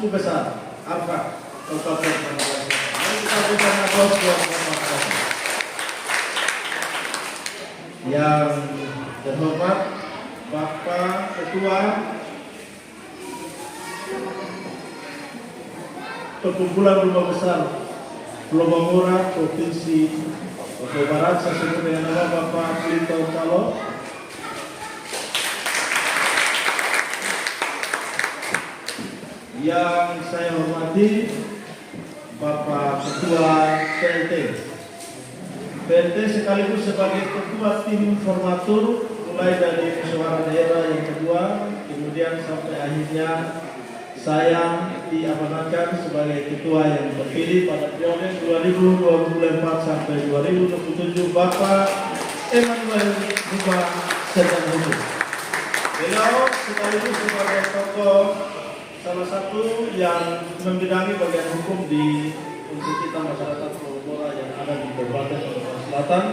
Suku Besar Arfak Kabupaten Bangka. Mari kita berikan aplaus buat Bapak. Yang terhormat Bapak Ketua Perkumpulan Rumah Besar Pulau Bangura Provinsi Papua Barat, saya sebut dengan nama Bapak Clinton Calo. Yang saya hormati Bapak Ketua PLT sekaligus sebagai Ketua Tim Informatur mulai dari musyawarah daerah yang kedua, kemudian sampai akhirnya saya diamanatkan sebagai ketua yang terpilih pada periode 2024 sampai 2027, Bapak Emmanuel Buba Sedang Hukum. Beliau sekaligus sebagai tokoh salah satu yang membidangi bagian hukum untuk kita masyarakat Pulau Bora yang ada di Kabupaten Bangka Selatan.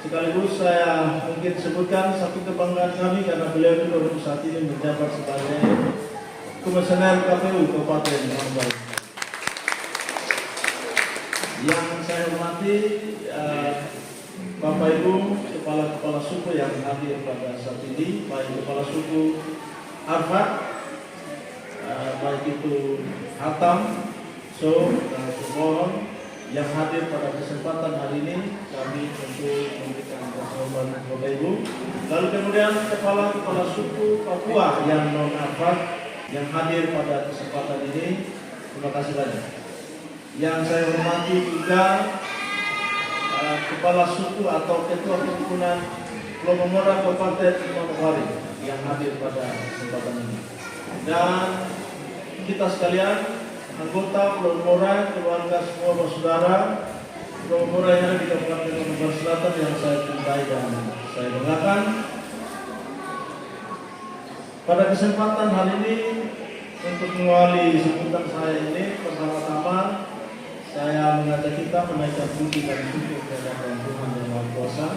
Sekaligus saya mungkin sebutkan satu kebanggaan kami karena beliau juga saat ini menjabat sebagai Komisioner KPU Kabupaten Bangka. Yang saya hormati Bapak Ibu kepala suku yang hadir pada saat ini, baik kepala suku Arfak, baik itu Hatam, So, dan Sumohon yang hadir pada kesempatan hari ini, kami tentu memberikan hormat kepada Ibu. Lalu kemudian kepala suku Papua yang non Arfak yang hadir pada kesempatan ini, terima kasih banyak. Yang saya hormati juga kepala suku atau ketua perhimpunan Pulau Bangura Kabupaten Manokwari yang hadir pada kesempatan ini. Dan kita sekalian, anggota Pulau Bangura, keluarga semua bersaudara Pulau Bangura yang ada di Kabupaten Bangka Selatan yang saya cintai dan saya banggakan. Pada kesempatan hari ini untuk mengawali sebutan saya ini, pertama-tama saya mengajak kita menaikkan puji dan syukur kepada Tuhan Yang Maha Kuasa,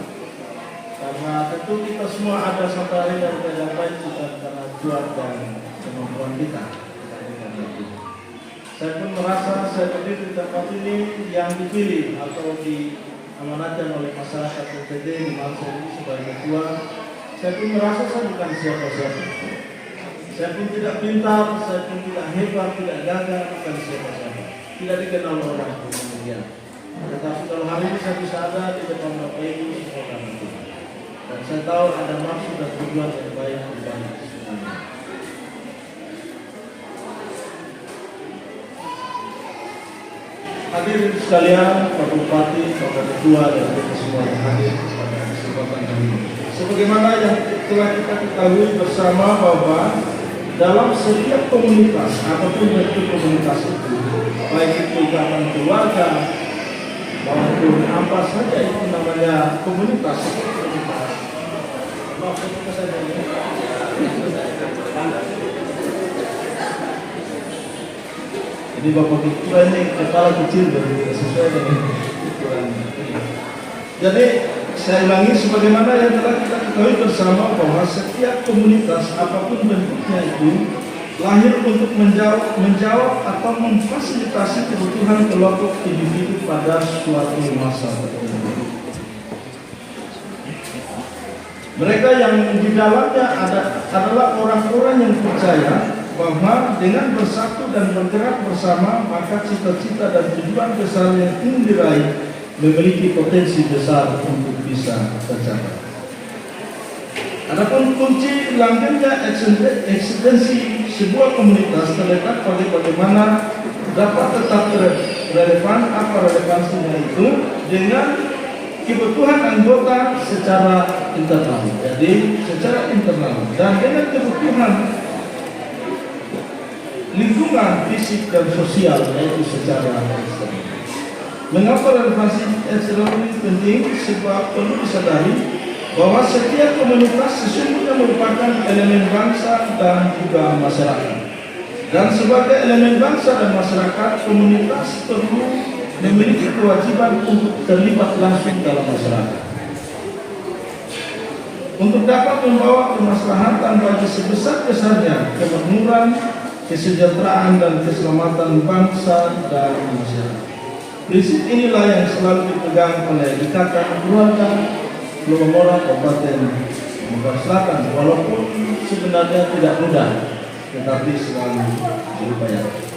karena tentu kita semua ada satu hari dan yang baik bukan karena Tuhan dan kemampuan kita. Saya pun merasa saya berdiri di tempat ini yang dipilih atau diamanatkan oleh masyarakat PTD di Bangsa ini sebagai ketua. Saya pun merasa saya bukan siapa-siapa. Saya pun tidak pintar, saya pun tidak hebat, tidak gagah, bukan siapa-siapa. Tidak dikenal orang kemudian. Tetapi kalau hari ini saya bisa ada di depan Bapak Ibu semua karena Tuhan. Dan saya tahu ada maksud dan tujuan yang baik di balik semuanya. Hadirin sekalian, Pak Bupati, Bapak Ketua, dan kita semua yang hadir pada kesempatan ini. Sebagaimana yang telah kita ketahui bersama bahwa dalam setiap komunitas, apapun bentuk komunitas itu, baik itu ikatan keluarga maupun apa saja itu namanya komunitas. Jadi Bapak Ketua ini kepala kecil dari sesuai dengan ukuran. Jadi saya ulangi, sebagaimana yang telah kita ketahui bersama bahwa setiap komunitas apapun bentuknya itu lahir untuk menjawab atau memfasilitasi kebutuhan kelompok individu pada suatu masa tertentu. Mereka yang di dalamnya adalah orang-orang yang percaya bahwa dengan bersatu dan bergerak bersama maka cita-cita dan tujuan besar yang ingin diraih memiliki potensi besar untuk bisa tercapai. Adapun kunci langgengnya eksistensi sebuah komunitas terletak pada bagaimana dapat tetap relevan apa relevansinya itu dengan kebutuhan anggota secara internal. Jadi secara internal dan dengan kebutuhan lingkungan fisik dan sosial yaitu secara eksternal. Mengapa relevansi eksternal ini penting? Sebab perlu disadari bahwa setiap komunitas sesungguhnya merupakan elemen bangsa dan juga masyarakat. Dan sebagai elemen bangsa dan masyarakat, komunitas perlu memiliki kewajiban untuk terlibat langsung dalam masyarakat. Untuk dapat membawa kemaslahatan bagi sebesar-besarnya kemakmuran, kesejahteraan dan keselamatan bangsa dan masyarakat. Prinsip inilah yang selalu dipegang oleh Ikatan Keluarga Lomora Kabupaten Lombok Selatan, walaupun sebenarnya tidak mudah, tetapi selalu diupayakan.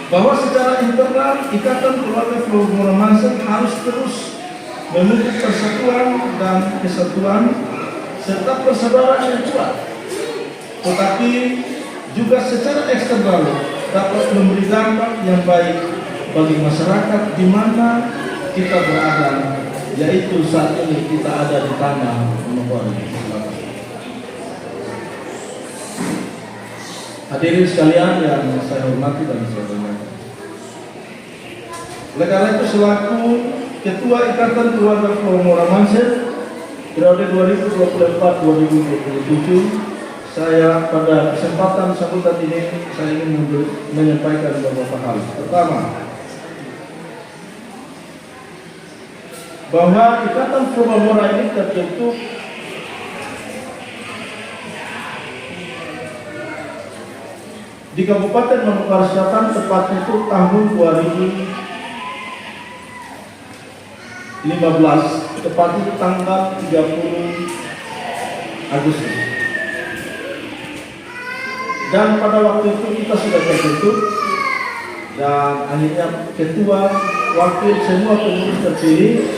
Bahwa secara internal Ikatan Keluarga Lomora Mansel harus terus memupuk persatuan dan kesatuan serta persaudaraan yang kuat, tetapi juga secara eksternal dapat memberi dampak yang baik bagi masyarakat di mana kita berada, yaitu saat ini kita ada di tanah Manokwari Selatan. Hadirin sekalian yang saya hormati dan saya banggakan. Oleh karena itu, selaku Ketua Ikatan Keluarga Lomora Mansel periode 2024-2027, saya pada kesempatan sambutan ini saya ingin menyampaikan beberapa hal. Pertama, bahwa Ikatan Lomora ini terbentuk di Kabupaten Manokwari Selatan, tepatnya itu tahun 2015, tepatnya tanggal 30 Agustus. Dan pada waktu itu kita sudah terbentuk dan akhirnya ketua, wakil, semua pengurus terpilih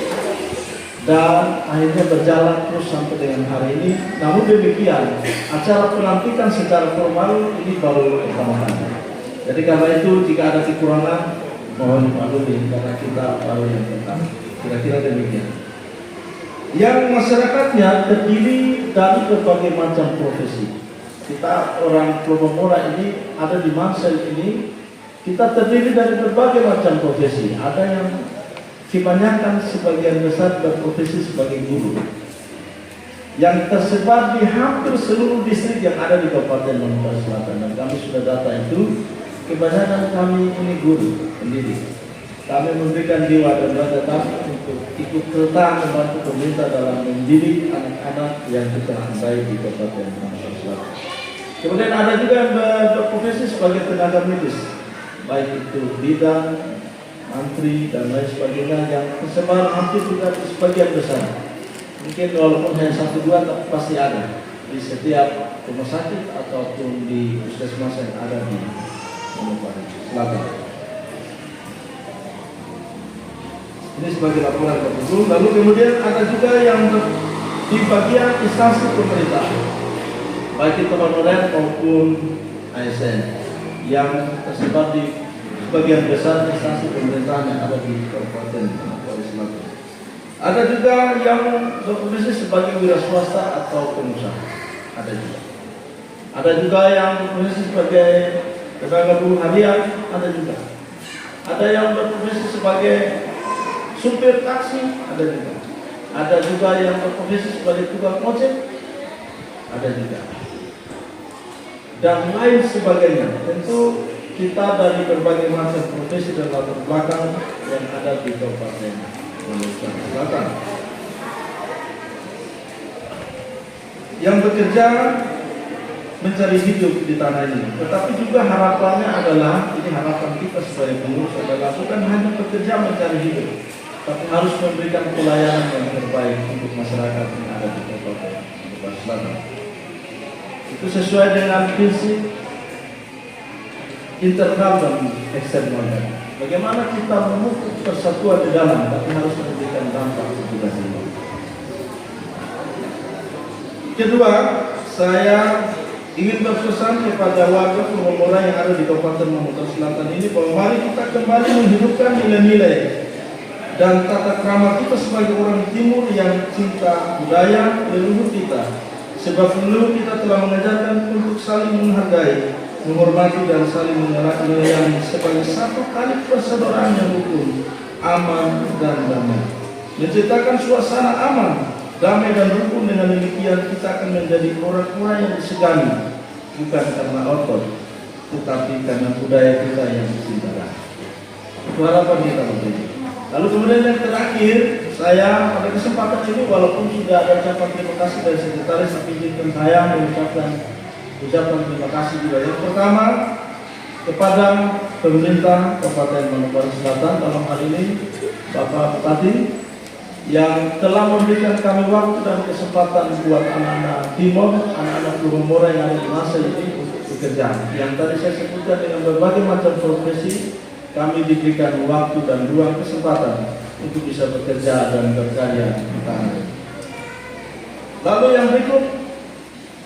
dan akhirnya berjalan terus sampai dengan hari ini. Namun demikian, acara pelantikan secara formal ini baru pertama kali. Jadi karena itu jika ada kekurangan mohon dimaklumi karena kita baru yang pertama. Kira-kira demikian. Yang masyarakatnya terdiri dari berbagai macam profesi. Kita orang Lomora ini ada di Mansel ini, kita terdiri dari berbagai macam profesi. Ada yang kebanyakan sebagian besar berprofesi sebagai guru, yang tersebar di hampir seluruh distrik yang ada di Kabupaten Manokwari Selatan. Dan kami sudah data itu, kebanyakan kami ini guru, pendidik. Kami memberikan jiwa dan raga kami untuk ikut serta membantu pemerintah dalam mendidik anak-anak yang kita cintai di Kabupaten Manokwari Selatan. Kemudian ada juga yang berprofesi sebagai tenaga medis, baik itu bidan, mantri dan lain sebagainya, yang tersebar hampir juga di sebagian besar. Mungkin walaupun hanya 1-2 tapi pasti ada di setiap rumah sakit ataupun di puskesmas yang ada di Manokwari Selatan. Ini sebagai laporan tertentu. Lalu kemudian ada juga yang di bagian instansi pemerintah, baik itu honorer maupun ASN, yang tersebar di sebagian besar instansi pemerintahan yang ada di Kabupaten Manokwari Selatan. Ada juga yang berprofesi sebagai wira swasta atau pengusaha, ada juga. Ada juga yang berprofesi sebagai tenaga buruh harian, ada juga. Ada yang berprofesi sebagai supir taksi, ada juga. Ada juga yang berprofesi sebagai tukang ojek, ada juga. Dan lain sebagainya. Tentu kita dari berbagai macam profesi dan latar belakang yang ada di Kabupaten Manokwari Selatan, yang bekerja mencari hidup di tanah ini. Tetapi juga harapannya adalah, ini harapan kita sebagai pengurus adalah bukan hanya bekerja mencari hidup, tapi harus memberikan pelayanan yang terbaik untuk masyarakat yang ada di Kabupaten Manokwari Selatan. Itu sesuai dengan prinsip internal dan eksternal. Bagaimana kita memupuk persatuan di dalam, tapi harus memberikan dampak juga di luar. Kedua, saya ingin berpesan kepada warga Lomora yang ada di Kabupaten Manokwari Selatan ini bahwa mari kita kembali menghidupkan nilai-nilai dan tata krama kita sebagai orang Timur yang cinta budaya leluhur kita. Sebab dulu kita telah mengajarkan untuk saling menghargai, menghormati dan saling menyayangi sebagai satu tali persaudaraan yang rukun, aman dan damai. Menciptakan suasana aman, damai dan rukun. Dengan demikian kita akan menjadi orang-orang yang disegani, bukan karena otot, tetapi karena budaya kita yang dicintai. Itu harapan kita berbeda. Lalu kemudian yang terakhir, saya pada kesempatan ini walaupun sudah ada ucapan terima kasih dari sekretaris, tapi izinkan saya mengucapkan ucapan terima kasih juga. Yang pertama kepada pemerintah Kabupaten Manokwari Selatan, dalam hal ini Bapak Bupati, yang telah memberikan kami waktu dan kesempatan buat anak-anak Timor, anak-anak Kurumora yang ada di masa ini untuk bekerja. Yang tadi saya sebutkan dengan berbagai macam profesi, kami diberikan waktu dan ruang kesempatan untuk bisa bekerja dan berkarya di tanah. Lalu yang berikut,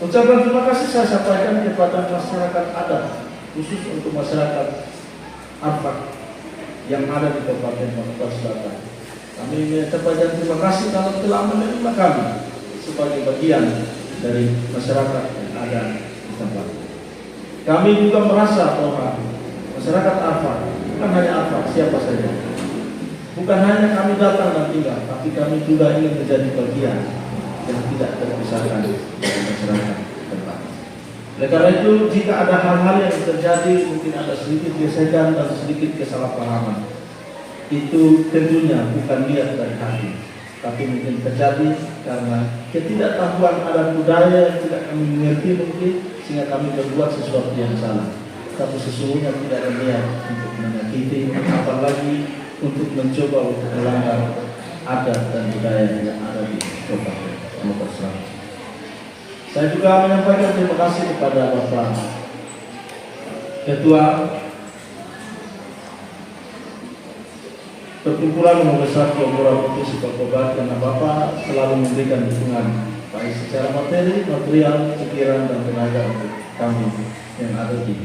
ucapan terima kasih saya sampaikan kepada masyarakat adat, khusus untuk masyarakat Arfak yang ada di Kabupaten Manokwari Selatan. Kami menyampaikan terima kasih karena telah menerima kami sebagai bagian dari masyarakat yang ada di tempat. Kami juga merasa bahwa masyarakat Arfak bukan hanya Arfak, siapa saja. Bukan hanya kami datang dan tinggal, tapi kami juga ingin menjadi bagian yang tidak terpisahkan dari masyarakat tempat. Oleh karena itu, jika ada hal-hal yang terjadi, mungkin ada sedikit gesekan dan sedikit kesalahpahaman, itu tentunya bukan niat dari hati, tapi mungkin terjadi karena ketidaktahuan adat budaya yang tidak kami mengerti mungkin, sehingga kami berbuat sesuatu yang salah. Tapi sesungguhnya tidak ada niat untuk menyakiti, apalagi untuk mencoba untuk melanggar adat dan budaya yang ada di Kabupaten Manokwari Selatan. Saya juga menyampaikan terima kasih kepada Bapak Ketua Perkumpulan Umat Besar Kurumora Putih Sekokobat, karena Bapak selalu memberikan dukungan baik secara materi, material, pikiran dan tenaga untuk kami yang ada di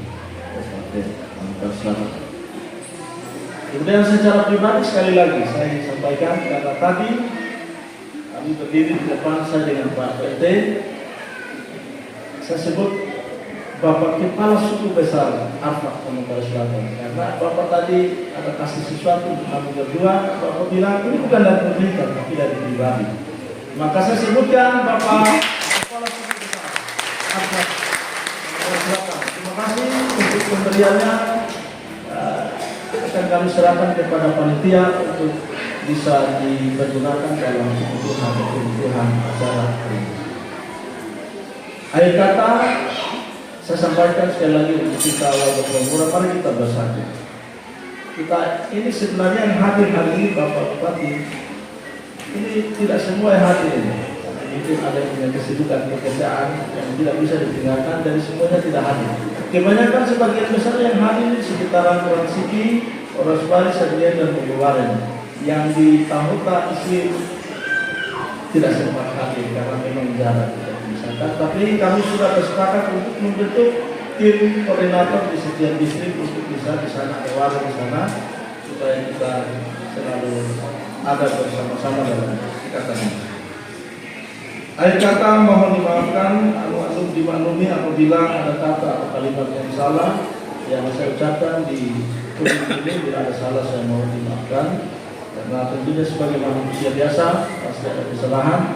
Kabupaten Manokwari Selatan. Kemudian secara pribadi sekali lagi saya sampaikan, karena tadi kami berdiri di depan saya dengan Pak PT, saya sebut Bapak Kepala Suku Besar Arfak Manokwari Selatan, karena Bapak tadi ada kasih sesuatu untuk kami berdua. Bapak bilang ini bukan dari pemerintah tapi dari pribadi. Maka saya sebutkan Bapak Kepala Suku Besar Arfak Manokwari Selatan, terima kasih untuk pemberiannya. Akan kami serahkan kepada panitia untuk bisa dipergunakan dalam kebutuhan acara hari ini. Akhir kata, saya sampaikan sekali lagi untuk kita warga Kurumora, mari kita bersatu. Kita ini sebenarnya yang hadir hari ini Bapak Bupati, ini tidak semua yang hadir ini. Mungkin ada yang punya kesibukan pekerjaan yang tidak bisa ditinggalkan, dari semuanya tidak hadir. Kebanyakan sebagian besar yang hadir di sekitaran Orang Siki, Orang Subari, Sadrian dan Mugawaren, yang di Tahuta isi tidak sempat hadir karena memang jarak tidak misalkan. Tapi kami sudah bersepakat untuk membentuk tim koordinator di setiap distrik untuk bisa di sana, warga di sana, supaya kita selalu ada bersama-sama dalam ikatan ini. Akhir kata, mohon dimaafkan, anu dimaklumi apabila ada kata atau kalimat yang salah yang saya ucapkan di podium ini. Bila ada salah, saya mohon dimaafkan, karena tentunya sebagai manusia biasa pasti ada kesalahan,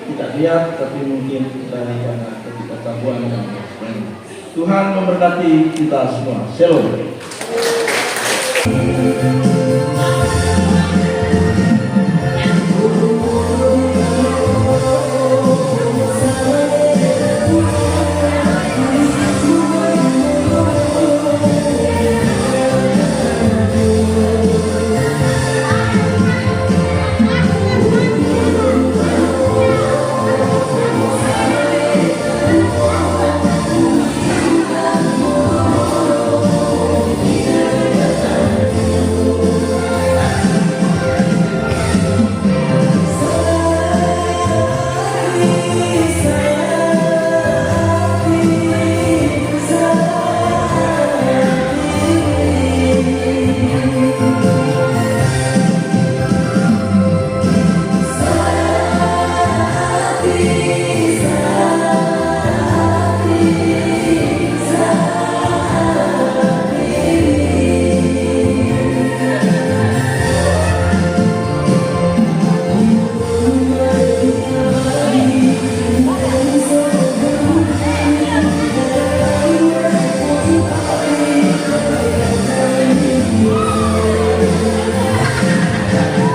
tidak lihat tapi mungkin dari karena ketidaktahuan dan sebagainya. Tuhan memberkati kita semua. Shalom.